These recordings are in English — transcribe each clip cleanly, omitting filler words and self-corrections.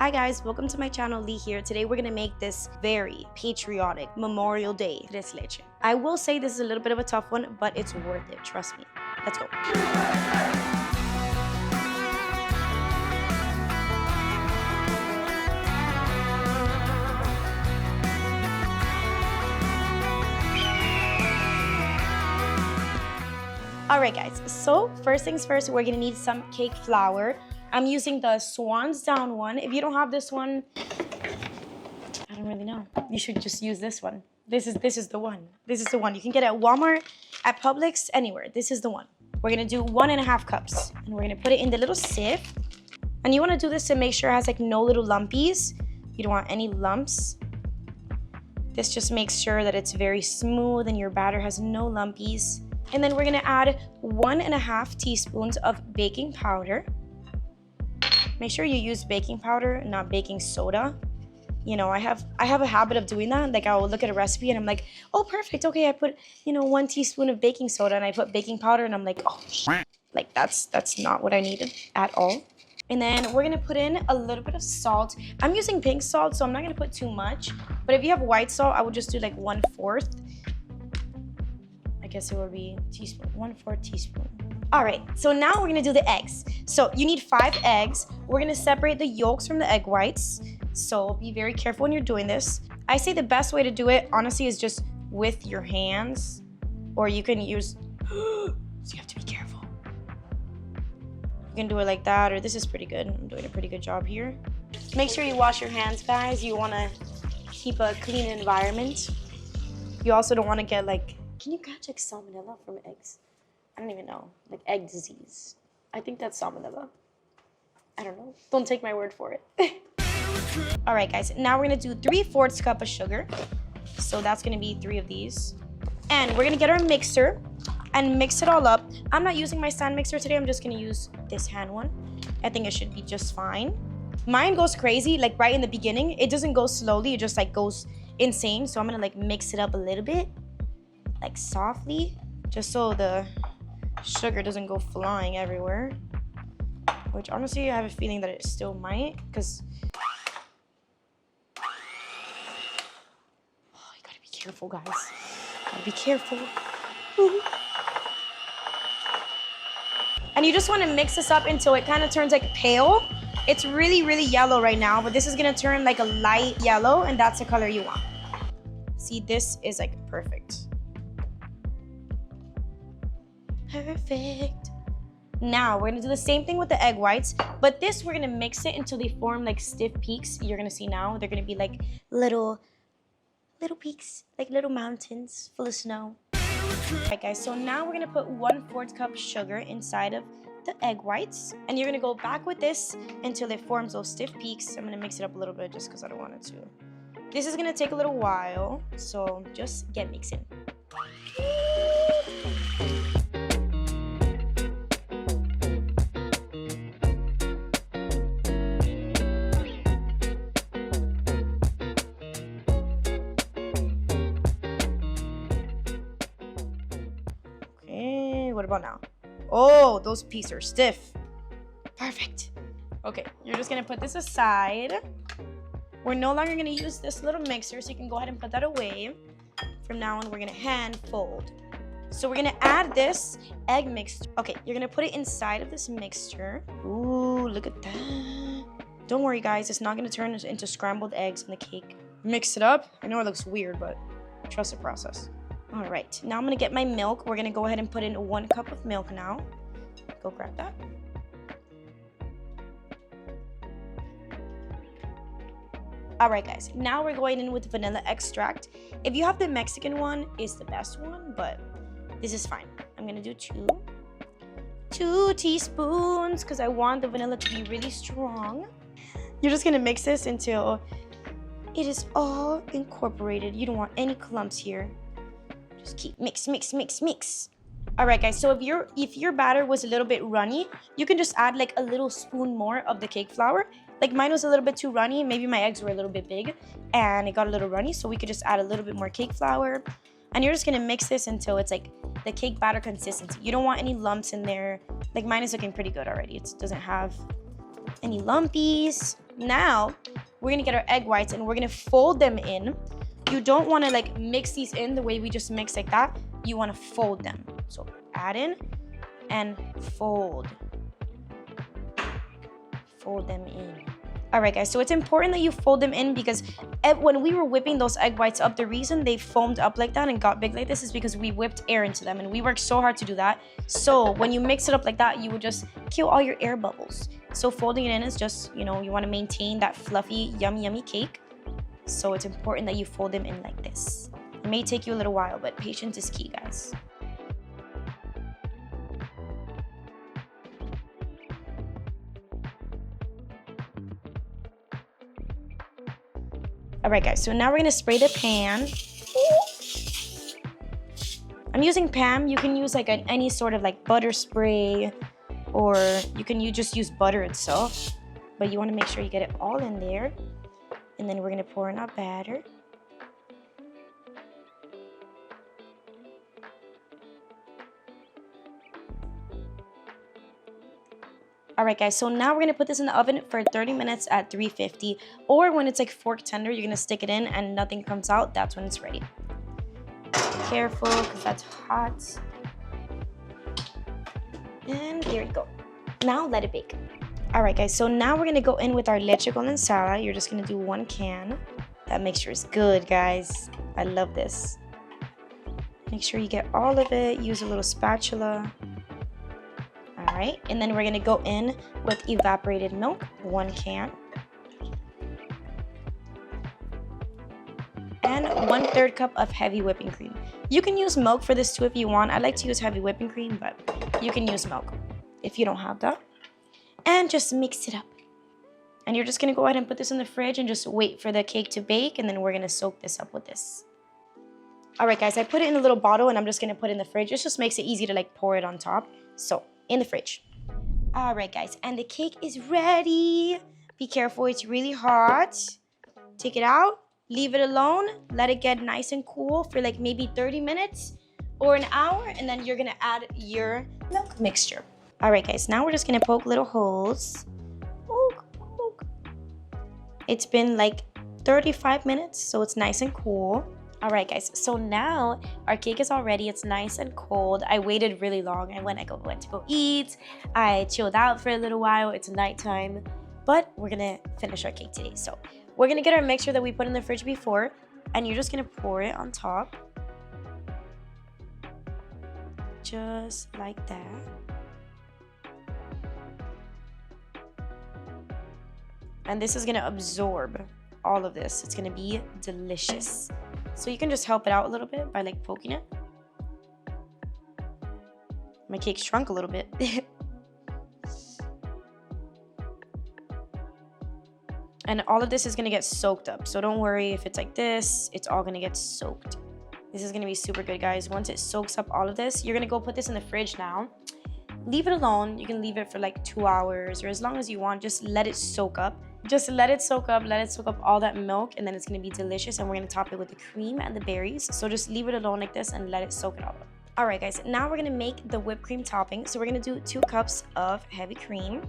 Hi guys, welcome to my channel, Lee here. Today we're gonna make this very patriotic Memorial Day Tres Leches. I will say this is a little bit of a tough one, but it's worth it, trust me. Let's go. Alright guys, so first things first, we're gonna need some cake flour. I'm using the Swan's Down one. If you don't have this one, I don't really know. You should just use this one. This is the one. This is the one. You can get it at Walmart, at Publix, anywhere. This is the one. We're gonna do 1.5 cups. And we're gonna put it in the little sieve. And you wanna do this to make sure it has like no little lumpies. You don't want any lumps. This just makes sure that it's very smooth and your batter has no lumpies. And then we're gonna add 1.5 teaspoons of baking powder. Make sure you use baking powder, not baking soda. You know, I have a habit of doing that. Like I'll look at a recipe and I'm like, oh, perfect. Okay, I put, 1 teaspoon of baking soda and I put baking powder and I'm like, oh, like that's not what I needed at all. And then we're gonna put in a little bit of salt. I'm using pink salt, so I'm not gonna put too much. But if you have white salt, I would just do like 1/4. I guess it would be teaspoon, 1/4 teaspoon. All right, so now we're gonna do the eggs. So you need 5 eggs. We're gonna separate the yolks from the egg whites. So be very careful when you're doing this. I say the best way to do it, honestly, is just with your hands, or you can use, so you have to be careful. You can do it like that, or this is pretty good. I'm doing a pretty good job here. Make sure you wash your hands, guys. You wanna keep a clean environment. You also don't wanna get like, can you catch like salmonella from eggs? I don't even know, like egg disease. I think that's salmonella. I don't know, don't take my word for it. All right guys, now we're gonna do 3/4 cup of sugar. So that's gonna be 3 of these. And we're gonna get our mixer and mix it all up. I'm not using my stand mixer today, I'm just gonna use this hand one. I think it should be just fine. Mine goes crazy, like right in the beginning. It doesn't go slowly, it just like goes insane. So I'm gonna like mix it up a little bit, like softly, just so the sugar doesn't go flying everywhere, which honestly I have a feeling that it still might, because you gotta be careful, guys. Gotta be careful. And you just want to mix this up until it kind of turns like pale. It's really yellow right now, but this is gonna turn like a light yellow, and that's the color you want. See, this is like perfect. Perfect. Now we're gonna do the same thing with the egg whites, but this we're gonna mix it until they form like stiff peaks. You're gonna see now they're gonna be like little peaks, like little mountains full of snow. Alright guys, so now we're gonna put 1/4 cup sugar inside of the egg whites, and you're gonna go back with this until it forms those stiff peaks. I'm gonna mix it up a little bit just because I don't want it to. This is gonna take a little while, so just get mixing. What about now? Oh, those peaks are stiff. Perfect. Okay, you're just gonna put this aside. We're no longer gonna use this little mixer, so you can go ahead and put that away. From now on, we're gonna hand fold. So we're gonna add this egg mixture. Okay, you're gonna put it inside of this mixture. Ooh, look at that. Don't worry, guys, it's not gonna turn into scrambled eggs in the cake. Mix it up. I know it looks weird, but trust the process. All right, now I'm gonna get my milk. We're gonna go ahead and put in 1 cup of milk now. Go grab that. All right, guys, now we're going in with vanilla extract. If you have the Mexican one, it's the best one, but this is fine. I'm gonna do 2 teaspoons because I want the vanilla to be really strong. You're just gonna mix this until it is all incorporated. You don't want any clumps here. Just keep mix. All right, guys, so if your batter was a little bit runny, you can just add like a little spoon more of the cake flour. Like mine was a little bit too runny. Maybe my eggs were a little bit big and it got a little runny, so we could just add a little bit more cake flour. And you're just gonna mix this until it's like the cake batter consistency. You don't want any lumps in there. Like mine is looking pretty good already. It doesn't have any lumpies. Now, we're gonna get our egg whites and we're gonna fold them in. You don't wanna like mix these in the way we just mixed like that. You wanna fold them. So add in and fold. Fold them in. All right, guys, so it's important that you fold them in because when we were whipping those egg whites up, the reason they foamed up like that and got big like this is because we whipped air into them, and we worked so hard to do that. So when you mix it up like that, you would just kill all your air bubbles. So folding it in is just, you know, you want to maintain that fluffy, yummy, yummy cake. So it's important that you fold them in like this. It may take you a little while, but patience is key, guys. All right, guys, so now we're gonna spray the pan. I'm using Pam. You can use like any sort of like butter spray, or you just use butter itself, but you wanna make sure you get it all in there. And then we're gonna pour in our batter. All right, guys, so now we're gonna put this in the oven for 30 minutes at 350, or when it's like fork tender, you're gonna stick it in and nothing comes out. That's when it's ready. Be careful, because that's hot. And there you go. Now let it bake. All right, guys, so now we're gonna go in with our leche condensada. You're just gonna do 1 can. That mixture is good, guys. I love this. Make sure you get all of it. Use a little spatula. All right, and then we're gonna go in with evaporated milk, 1 can. And 1/3 cup of heavy whipping cream. You can use milk for this too if you want. I like to use heavy whipping cream, but you can use milk if you don't have that. And just mix it up. And you're just gonna go ahead and put this in the fridge and just wait for the cake to bake, and then we're gonna soak this up with this. All right, guys, I put it in a little bottle and I'm just gonna put it in the fridge. It just makes it easy to like pour it on top. So, in the fridge. All right, guys, and the cake is ready. Be careful, it's really hot. Take it out, leave it alone, let it get nice and cool for like maybe 30 minutes or an hour, and then you're gonna add your milk mixture. All right, guys, now we're just gonna poke little holes. Poke, poke. It's been like 35 minutes, so it's nice and cool. All right, guys, so now our cake is all ready. It's nice and cold. I waited really long. I went to go eat. I chilled out for a little while. It's nighttime, but we're gonna finish our cake today. So we're gonna get our mixture that we put in the fridge before, and you're just gonna pour it on top. Just like that. And this is gonna absorb all of this. It's gonna be delicious. So you can just help it out a little bit by like poking it. My cake shrunk a little bit. And all of this is gonna get soaked up. So don't worry if it's like this, it's all gonna get soaked. This is gonna be super good, guys. Once it soaks up all of this, you're gonna go put this in the fridge now. Leave it alone. You can leave it for like 2 hours or as long as you want. Just let it soak up. Just let it soak up all that milk, and then it's gonna be delicious, and we're gonna top it with the cream and the berries. So just leave it alone like this and let it soak it all up. All right, guys, now we're gonna make the whipped cream topping. So we're gonna do 2 cups of heavy cream.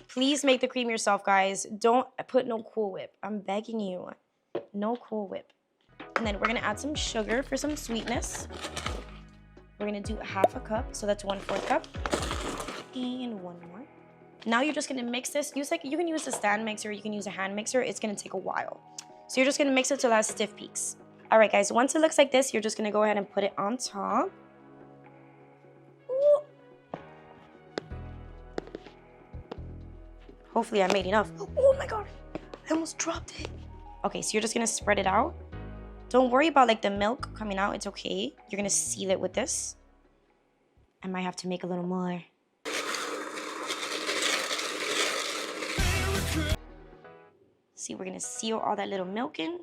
Please make the cream yourself, guys. Don't put no Cool Whip. I'm begging you, no Cool Whip. And then we're gonna add some sugar for some sweetness. We're gonna do 1/2 cup, so that's 1/4 cup. And 1 more. Now you're just gonna mix this. You can use a stand mixer, you can use a hand mixer. It's gonna take a while. So you're just gonna mix it till it has stiff peaks. All right, guys, once it looks like this, you're just gonna go ahead and put it on top. Ooh. Hopefully I made enough. Oh my God, I almost dropped it. Okay, so you're just gonna spread it out. Don't worry about like the milk coming out, it's okay. You're gonna seal it with this. I might have to make a little more. See, we're gonna seal all that little milk in.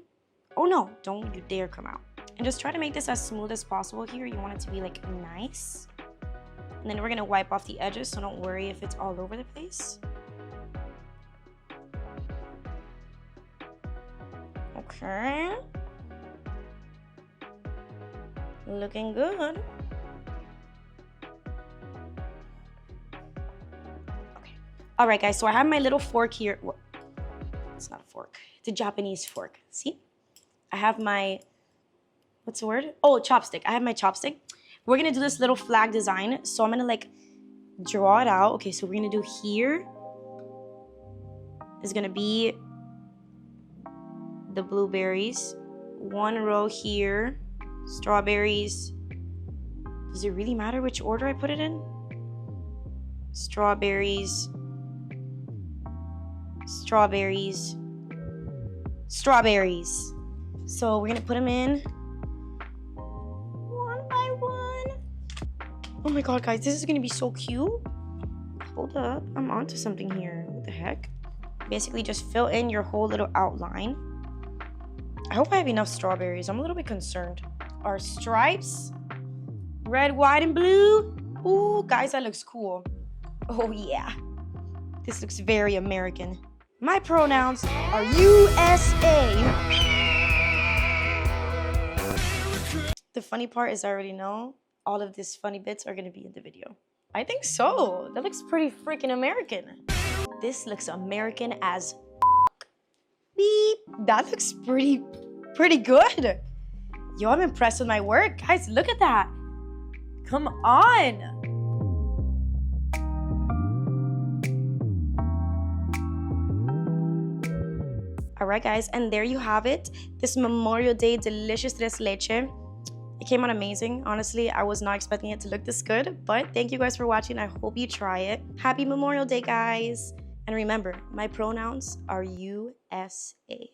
Oh no, don't you dare come out. And just try to make this as smooth as possible here. You want it to be like nice. And then we're gonna wipe off the edges, so don't worry if it's all over the place. Okay. Looking good. Okay. All right, guys, so I have my little fork here. it's not a fork. It's a Japanese fork. See? I have my, what's the word? Oh, chopstick. I have my chopstick. We're gonna do this little flag design. So I'm gonna like draw it out. Okay, so we're gonna do here is gonna be the blueberries. One row here, strawberries. Does it really matter which order I put it in? Strawberries, strawberries, strawberries. So we're gonna put them in one by one. Oh my god, guys, this is gonna be so cute. Hold up, I'm onto something here. What the heck? Basically just fill in your whole little outline. I hope I have enough strawberries. I'm a little bit concerned. Our stripes, red, white, and blue. Ooh, guys, that looks cool. Oh yeah, this looks very American. My pronouns are USA. The funny part is I already know all of these funny bits are gonna be in the video. I think so. That looks pretty freaking American. This looks American as beep. That looks pretty good. Yo, I'm impressed with my work. Guys, look at that. Come on. All right, guys, and there you have it. This Memorial Day delicious tres leche. It came out amazing. Honestly, I was not expecting it to look this good, but thank you guys for watching. I hope you try it. Happy Memorial Day, guys. And remember, my pronouns are USA.